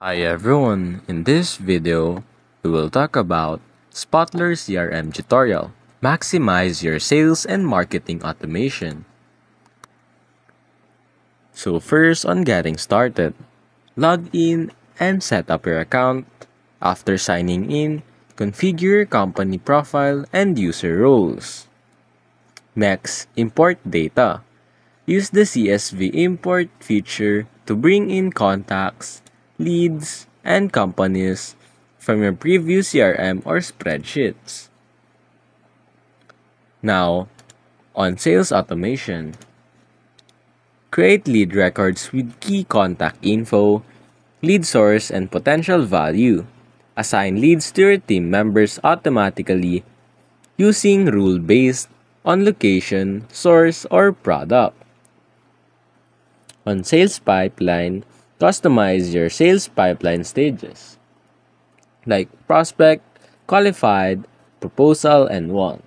Hi everyone, in this video, we will talk about Spotler CRM tutorial. Maximize your sales and marketing automation. So first on getting started, log in and set up your account. After signing in, configure your company profile and user roles. Next, import data. Use the CSV import feature to bring in contacts, leads, and companies from your previous CRM or spreadsheets. Now, on sales automation, create lead records with key contact info, lead source, and potential value. Assign leads to your team members automatically using rule based on location, source, or product. On sales pipeline, customize your sales pipeline stages like prospect, qualified, proposal, and won.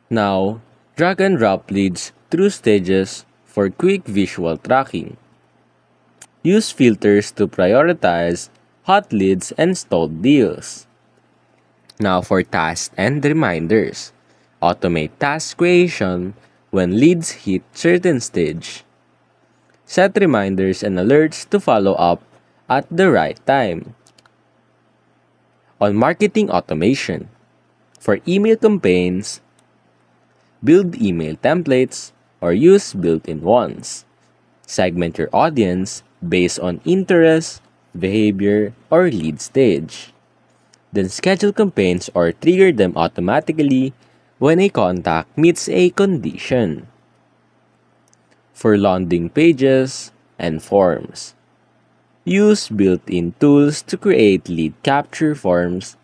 Now, drag and drop leads through stages for quick visual tracking. Use filters to prioritize hot leads and stalled deals. Now for tasks and reminders. Automate task creation when leads hit certain stage. Set reminders and alerts to follow up at the right time. On marketing automation, for email campaigns, build email templates or use built-in ones. Segment your audience based on interest, behavior, or lead stage. Then schedule campaigns or trigger them automatically when a contact meets a condition. For landing pages and forms, use built-in tools to create lead capture forms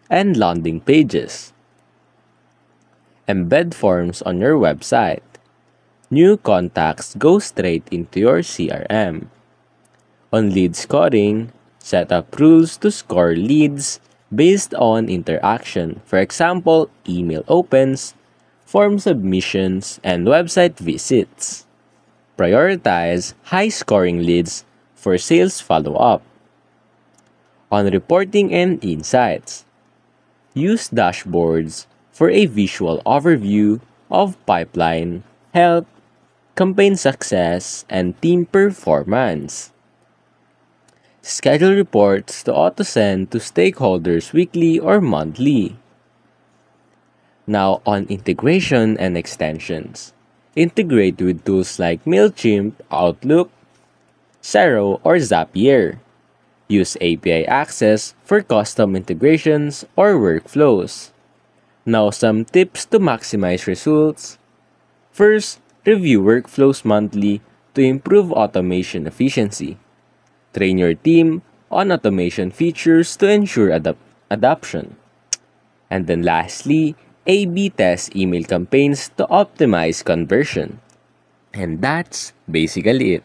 and landing pages. Embed forms on your website. New contacts go straight into your CRM. On lead scoring, set up rules to score leads based on interaction. For example, email opens, form submissions, and website visits. Prioritize high-scoring leads for sales follow-up. On reporting and insights, use dashboards for a visual overview of pipeline, health, campaign success, and team performance. Schedule reports to auto-send to stakeholders weekly or monthly. Now on integration and extensions. Integrate with tools like MailChimp, Outlook, Xero, or Zapier. Use API access for custom integrations or workflows. Now some tips to maximize results. First, review workflows monthly to improve automation efficiency. Train your team on automation features to ensure adoption. And then lastly, A/B test email campaigns to optimize conversion. And that's basically it.